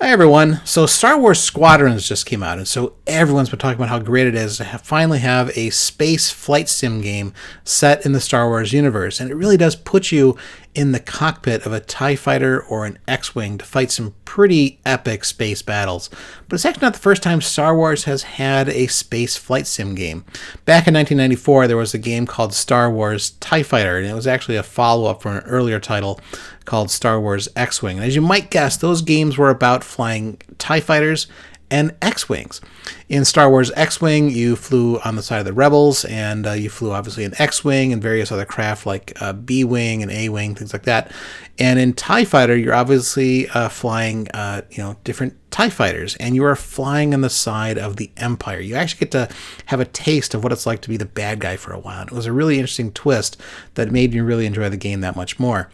Hi everyone. So Star Wars Squadrons just came out, and so everyone's been talking about how great it is to finally have a space flight sim game set in the Star Wars universe. And it really does put you in the cockpit of a TIE fighter or an X-Wing to fight some pretty epic space battles. But it's actually not the first time Star Wars has had a space flight sim game. Back in 1994, there was a game called Star Wars TIE Fighter, and it was actually a follow-up from an earlier title called Star Wars X-Wing. And as you might guess, those games were about flying TIE fighters and X-Wings. In Star Wars X-Wing, you flew on the side of the Rebels, and you flew obviously an X-Wing and various other craft like B-Wing and A-Wing, things like that. And in TIE Fighter, you're obviously flying different TIE fighters, and you are flying on the side of the Empire. You actually get to have a taste of what it's like to be the bad guy for a while. And it was a really interesting twist that made me really enjoy the game that much more.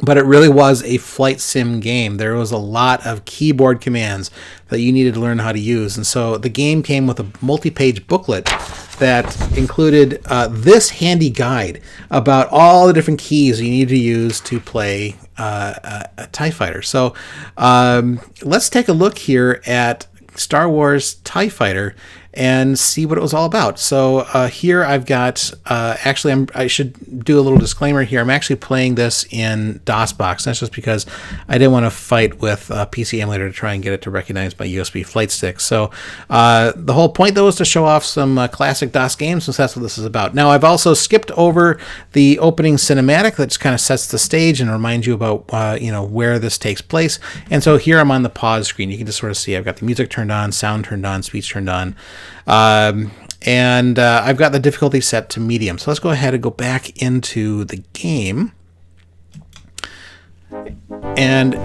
But it really was a flight sim game. There was a lot of keyboard commands that you needed to learn how to use. And so the game came with a multi-page booklet that included this handy guide about all the different keys you need to use to play a TIE fighter. So let's take a look here at Star Wars TIE Fighter and see what it was all about. So here I've got, I should do a little disclaimer here. I'm actually playing this in DOSBox. That's just because I didn't want to fight with PC Emulator to try and get it to recognize my USB flight stick. So the whole point, though, is to show off some classic DOS games, since that's what this is about. Now, I've also skipped over the opening cinematic that just kind of sets the stage and reminds you about, where this takes place. And so here I'm on the pause screen. You can just sort of see I've got the music turned on, sound turned on, speech turned on. And I've got the difficulty set to medium. So let's go ahead and go back into the game. And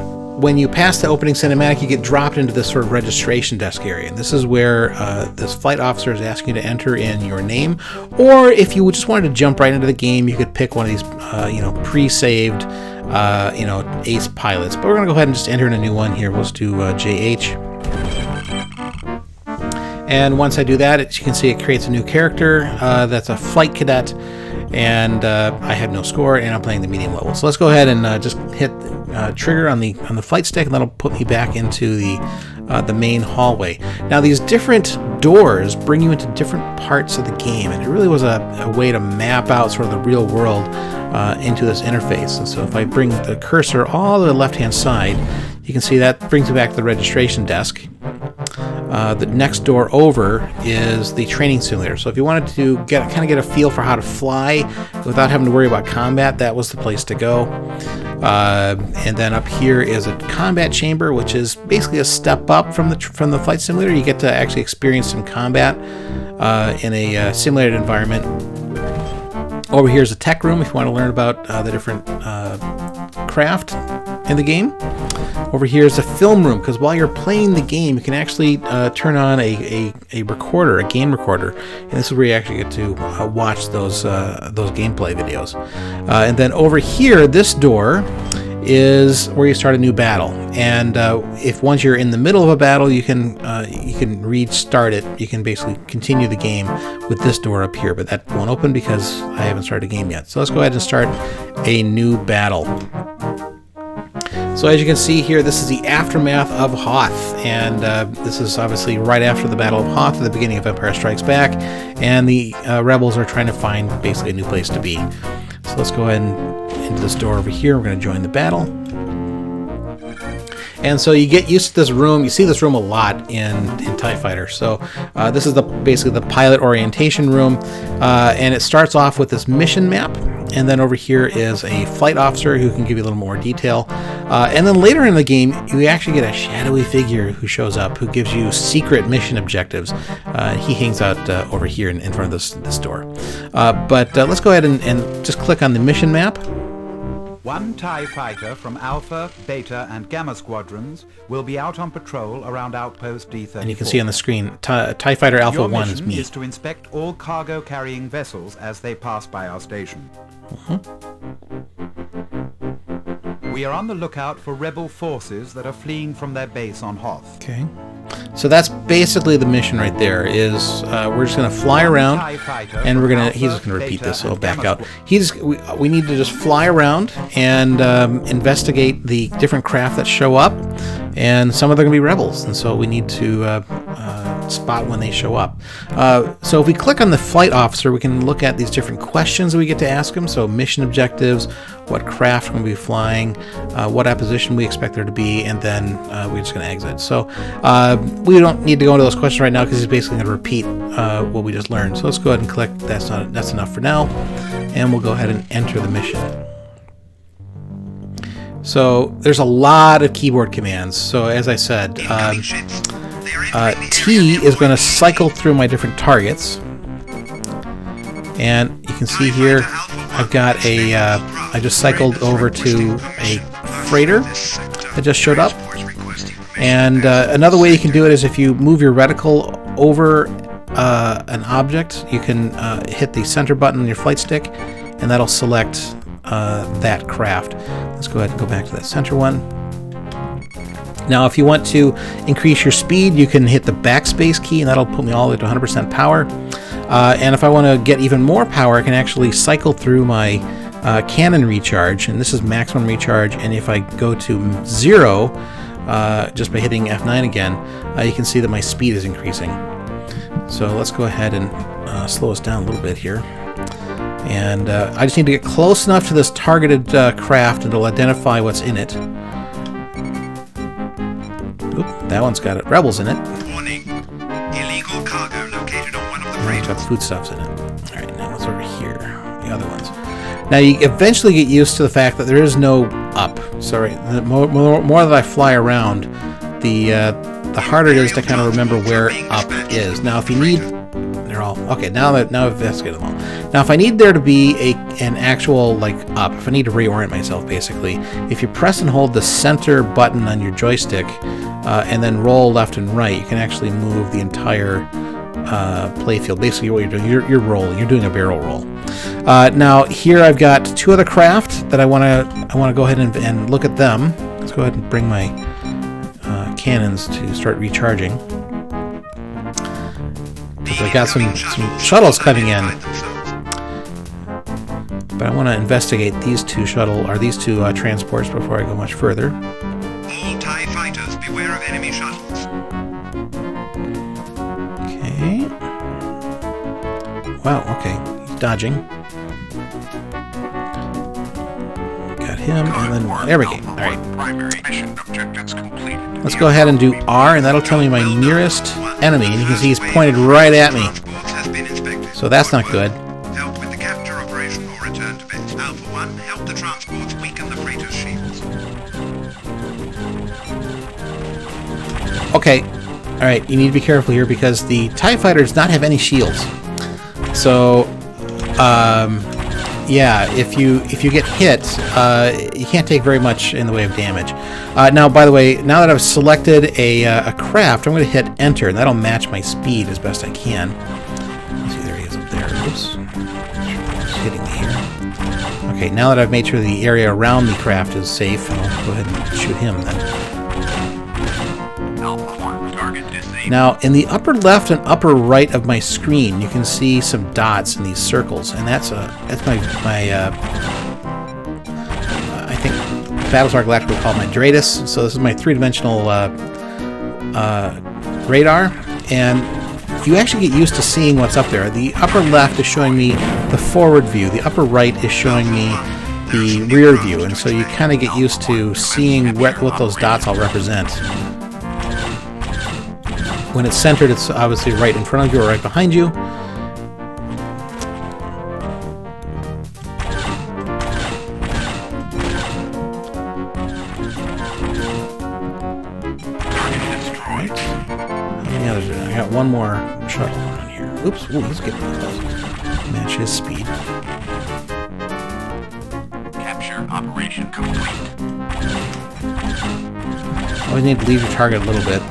when you pass the opening cinematic, you get dropped into this sort of registration desk area. And this is where this flight officer is asking you to enter in your name. Or if you just wanted to jump right into the game, you could pick one of these, pre-saved, ace pilots. But we're going to go ahead and just enter in a new one here. Let's do JH. And once I do that, as you can see, it creates a new character that's a flight cadet, and I have no score, and I'm playing the medium level. So let's go ahead and just hit trigger on the flight stick, and that'll put me back into the main hallway. Now, these different doors bring you into different parts of the game, and it really was a way to map out sort of the real world into this interface. And so if I bring the cursor all to the left-hand side, you can see that brings me back to the registration desk. The next door over is the training simulator. So if you wanted to get a feel for how to fly without having to worry about combat, that was the place to go. And then up here is a combat chamber, which is basically a step up from the flight simulator. You get to actually experience some combat in a simulated environment. Over here is a tech room if you want to learn about the different craft in the game. Over here is a film room, because while you're playing the game, you can actually turn on a recorder, a game recorder, and this is where you actually get to watch those gameplay videos. And then over here, this door is where you start a new battle. And if once you're in the middle of a battle, you can restart it. You can basically continue the game with this door up here, but that won't open because I haven't started a game yet. So let's go ahead and start a new battle. So as you can see here, this is the aftermath of Hoth, and this is obviously right after the Battle of Hoth at the beginning of Empire Strikes Back, and the rebels are trying to find basically a new place to be. So let's go ahead and into this door over here. We're going to join the battle. And so you get used to this room. You see this room a lot in TIE Fighter. So this is basically the pilot orientation room, and it starts off with this mission map. And then over here is a flight officer who can give you a little more detail. And then later in the game, you actually get a shadowy figure who shows up, who gives you secret mission objectives. He hangs out over here in front of this door. But let's go ahead and just click on the mission map. One TIE fighter from Alpha, Beta, and Gamma squadrons will be out on patrol around Outpost D34. And you can see on the screen, TIE Fighter Alpha 1 is me. Your mission is to inspect all cargo-carrying vessels as they pass by our station. We are on the lookout for rebel forces that are fleeing from their base on Hoth. Okay. So that's basically the mission right there. Is we're just gonna fly around, and we're gonna. He's just gonna repeat this, so I'll back out. We need to just fly around and investigate the different craft that show up, and some of them are gonna be rebels, and so we need to spot when they show up. So if we click on the flight officer, we can look at these different questions that we get to ask them. So mission objectives, what craft we're going to be flying, what opposition we expect there to be, and then we're just going to exit. So we don't need to go into those questions right now because he's basically going to repeat what we just learned. So let's go ahead and click. That's enough for now, and we'll go ahead and enter the mission. So there's a lot of keyboard commands. So as I said, T is going to cycle through my different targets, and you can see here I've got a I just cycled over to a freighter that just showed up. And another way you can do it is if you move your reticle over an object, you can hit the center button on your flight stick, and that'll select that craft. Let's go ahead and go back to that center one. Now, if you want to increase your speed, you can hit the backspace key, and that'll put me all the way to 100% power. And if I want to get even more power, I can actually cycle through my cannon recharge, and this is maximum recharge. And if I go to 0, just by hitting F9 again, you can see that my speed is increasing. So let's go ahead and slow us down a little bit here. And I just need to get close enough to this targeted craft, and it'll identify what's in it. Oop, that one's got rebels in it. Warning. Illegal cargo located on one of the freighters. Got foodstuffs in it. Alright, now what's over here? The other ones. Now you eventually get used to the fact that there is no up. Sorry, the more that I fly around, the harder it is to kind of remember where up is. Now if you need... They're all... Okay, now I've investigated them all. Now if I need there to be an actual, like, up, if I need to reorient myself, basically, if you press and hold the center button on your joystick, and then roll left and right, you can actually move the entire playfield. Basically, what you're doing, you're rolling. You're doing a barrel roll. Now here I've got 2 other craft that I want to go ahead and look at them. Let's go ahead and bring my cannons to start recharging. Because I've got some shuttles coming in, but I want to investigate these 2 transports before I go much further. All TIE fighters, beware of enemy shuttles. Okay. Wow, okay. He's dodging. Got him, and then... There we go. Alright. Primary mission objectives completed. Let's go ahead and do R, and that'll tell me my nearest enemy, and you can see he's pointed right at me. Has been inspected. So that's not good. Help with the capture operation or return to base. Alpha 1, help the transports weaken the freighter's shields. Okay. Alright, you need to be careful here because the TIE fighter does not have any shields. So, yeah, if you get hit, you can't take very much in the way of damage. Now, by the way, now that I've selected a craft, I'm going to hit Enter, and that'll match my speed as best I can. Let's see, there he is up there. Oops. He's hitting me here. Okay, now that I've made sure the area around the craft is safe, I'll go ahead and shoot him then. Now, in the upper left and upper right of my screen, you can see some dots in these circles, and that's my I think Battlestar Galactica would call it my DRADIS. So this is my 3-dimensional radar, and you actually get used to seeing what's up there. The upper left is showing me the forward view. The upper right is showing me the rear view, and so you kind of get used to seeing what those dots all represent. When it's centered, it's obviously right in front of you or right behind you. Right. How many others are there? I got one more shuttle on here. Oops, ooh, he's getting close. Match his speed. Capture operation complete. Always need to leave your target a little bit.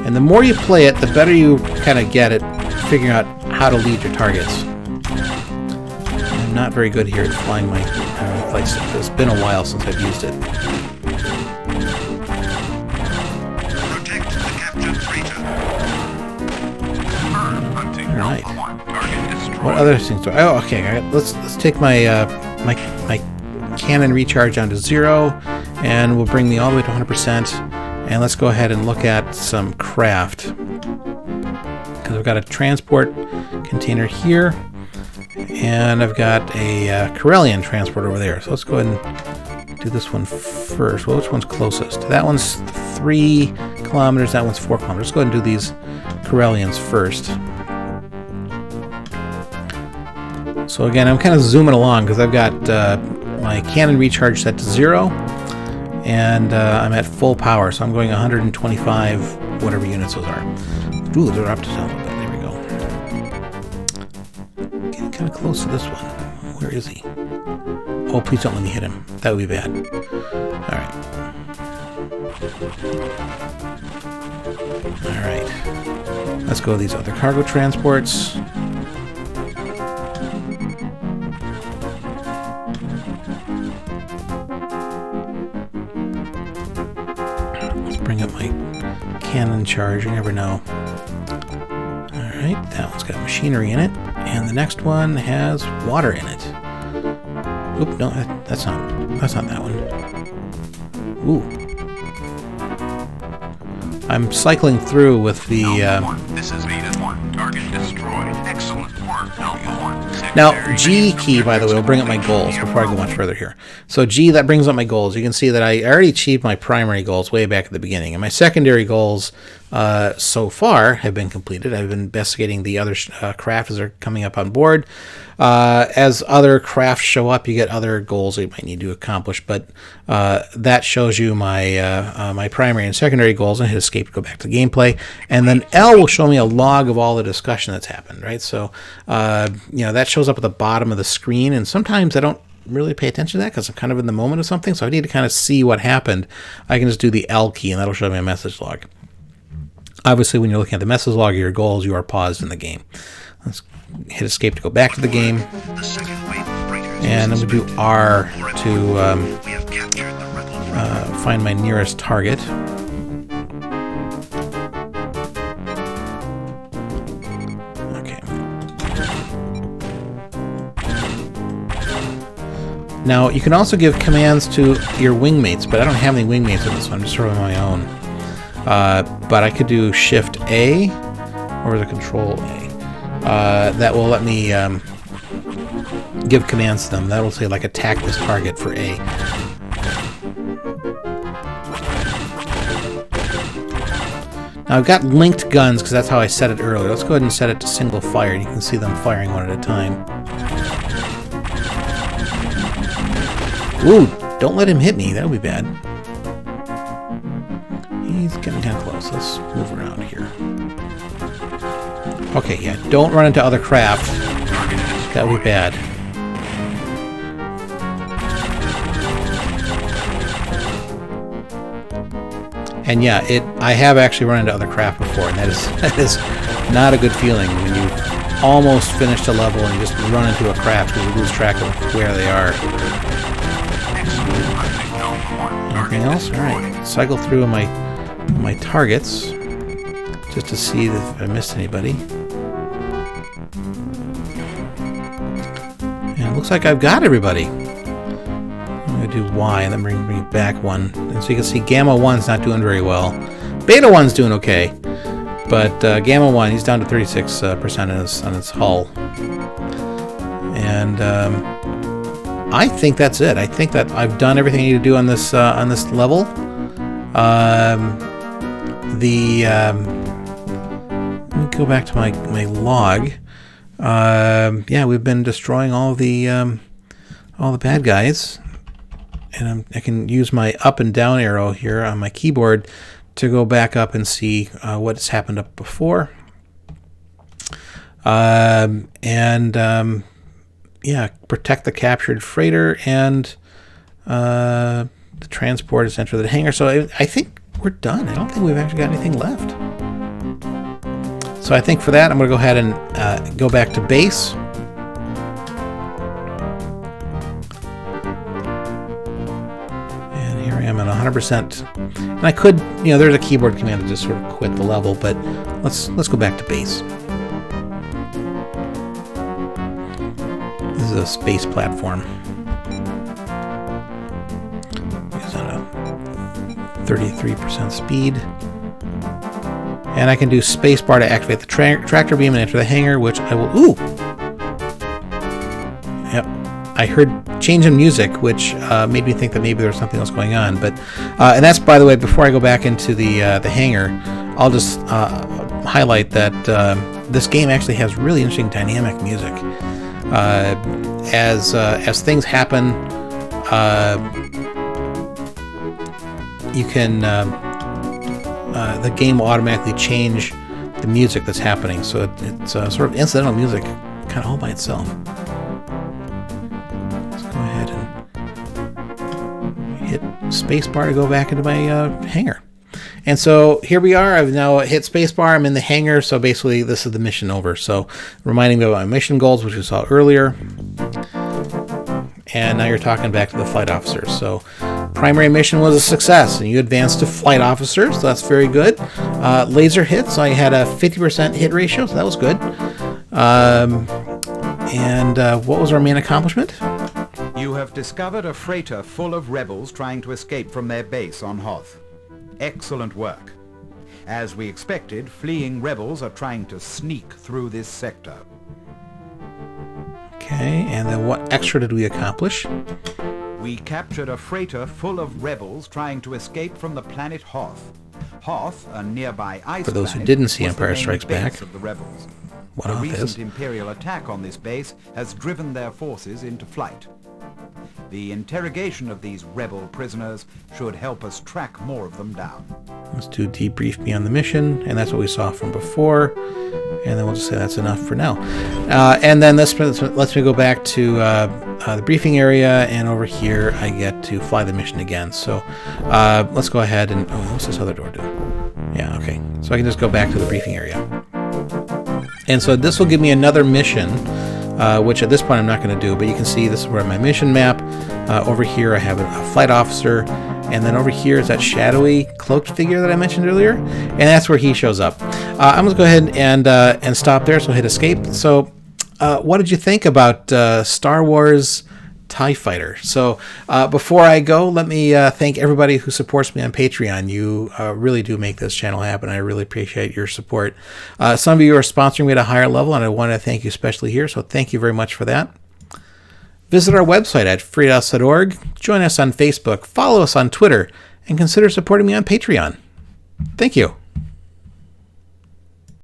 And the more you play it, the better you kind of get at figuring out how to lead your targets. I'm not very good here at flying my flight stick. It's been a while since I've used it. Protect the captured destroyed. What other things do I... Oh, okay. Let's take my my cannon recharge down to 0, and we'll bring me all the way to 100%. And let's go ahead and look at some craft. Because I've got a transport container here, and I've got a Corellian transport over there. So let's go ahead and do this one first. Well, which one's closest? That one's 3 kilometers, that one's 4 kilometers. Let's go ahead and do these Corellians first. So again, I'm kind of zooming along because I've got my cannon recharge set to 0, and I'm at full power, so I'm going 125 whatever units those are. Ooh, they're up to 10 a little bit. There we go. Getting kind of close to this one. Where is he? Oh, please don't let me hit him. That would be bad. Alright. Alright. Let's go to these other cargo transports. Bring up my cannon charge, you never know. Alright, that one's got machinery in it, and the next one has water in it. Oop, no, that's not that one. Ooh. I'm cycling through with the This is Beta 1. Target destroyed. Excellent work, Alpha 1. Now, G key, by the way, will bring up my goals before I go much further here. So G, that brings up my goals. You can see that I already achieved my primary goals way back at the beginning. And my secondary goals so far have been completed. I've been investigating the other craft as they're coming up on board. As other crafts show up, you get other goals that you might need to accomplish. But that shows you my my primary and secondary goals. And hit escape to go back to gameplay. And then L will show me a log of all the discussion that's happened, right? So, that shows up at the bottom of the screen. And sometimes I don't really pay attention to that because I'm kind of in the moment of something. So I need to kind of see what happened. I can just do the L key, and that'll show me a message log. Obviously, when you're looking at the message log of your goals, you are paused in the game. Let's hit escape to go back to the game. And I'm going to do R to find my nearest target. Okay. Now, you can also give commands to your wingmates, but I don't have any wingmates in this one. I'm just sort of on my own. But I could do Shift A, or is it Control A? That will let me give commands to them. That'll say, like, attack this target for A. Now, I've got linked guns because that's how I set it earlier. Let's go ahead and set it to single fire, and you can see them firing one at a time. Ooh, don't let him hit me. That would be bad. He's getting kind of close. Let's move around here. Okay, yeah, don't run into other craft. That would be bad. And yeah, I have actually run into other craft before, and that is not a good feeling when you almost finished a level and you just run into a craft because you lose track of where they are. Anything else? Alright, cycle through my targets just to see if I missed anybody. And it looks like I've got everybody. I'm going to do Y and then bring me back one. And so you can see Gamma 1's not doing very well. Beta 1's doing okay. But Gamma 1, he's down to 36% on his hull. And I think that's it. I think that I've done everything I need to do on this level. Let me go back to my log. Yeah, we've been destroying all the bad guys, and I can use my up and down arrow here on my keyboard to go back up and see what's happened up before. Yeah, protect the captured freighter, and the transport is entered the hangar. So I think we're done. I don't think we've actually got anything left. So I think for that, I'm going to go ahead and go back to base. And here I am at 100%. And I could, there's a keyboard command to just sort of quit the level, but let's go back to base. This is a space platform. It's on a 33% speed. And I can do spacebar to activate the tractor beam and enter the hangar, which I will... Ooh! Yep. I heard change in music, which made me think that maybe there was something else going on. But and that's, by the way, before I go back into the hangar, I'll just highlight that this game actually has really interesting dynamic music. As things happen, you can... the game will automatically change the music that's happening, so it's sort of incidental music, kind of all by itself. Let's go ahead and hit spacebar to go back into my hangar. And so here we are. I've now hit spacebar. I'm in the hangar, so basically this is the mission over. So reminding me of my mission goals, which we saw earlier. And now you're talking back to the flight officers. So primary mission was a success, and you advanced to flight officer, so that's very good. Laser hits, so I had a 50% hit ratio, so that was good. What was our main accomplishment? You have discovered a freighter full of rebels trying to escape from their base on Hoth. Excellent work. As we expected, fleeing rebels are trying to sneak through this sector. Okay, and then what extra did we accomplish? We captured a freighter full of rebels trying to escape from the planet Hoth. Hoth, a nearby ice For those who planet, didn't see was Empire the main Strikes Back, base of the rebels. what The Hoth recent is. Imperial attack on this base has driven their forces into flight. The interrogation of these rebel prisoners should help us track more of them down. Let's do debrief me on the mission, and that's what we saw from before. And then we'll just say that's enough for now. And then this lets me go back to the briefing area, and over here I get to fly the mission again. So let's go ahead and... Oh, what's this other door do? Yeah, okay. So I can just go back to the briefing area. And so this will give me another mission, which at this point I'm not going to do, but you can see this is where my mission map. Over here I have a flight officer, and then over here is that shadowy cloaked figure that I mentioned earlier, and that's where he shows up. I'm going to go ahead and stop there, so hit escape. So what did you think about Star Wars TIE Fighter? So before I go, let me thank everybody who supports me on Patreon. You really do make this channel happen. I really appreciate your support. Some of you are sponsoring me at a higher level, and I want to thank you especially here, so thank you very much for that. Visit our website at FreeDOS.org, join us on Facebook, follow us on Twitter, and consider supporting me on Patreon. Thank you.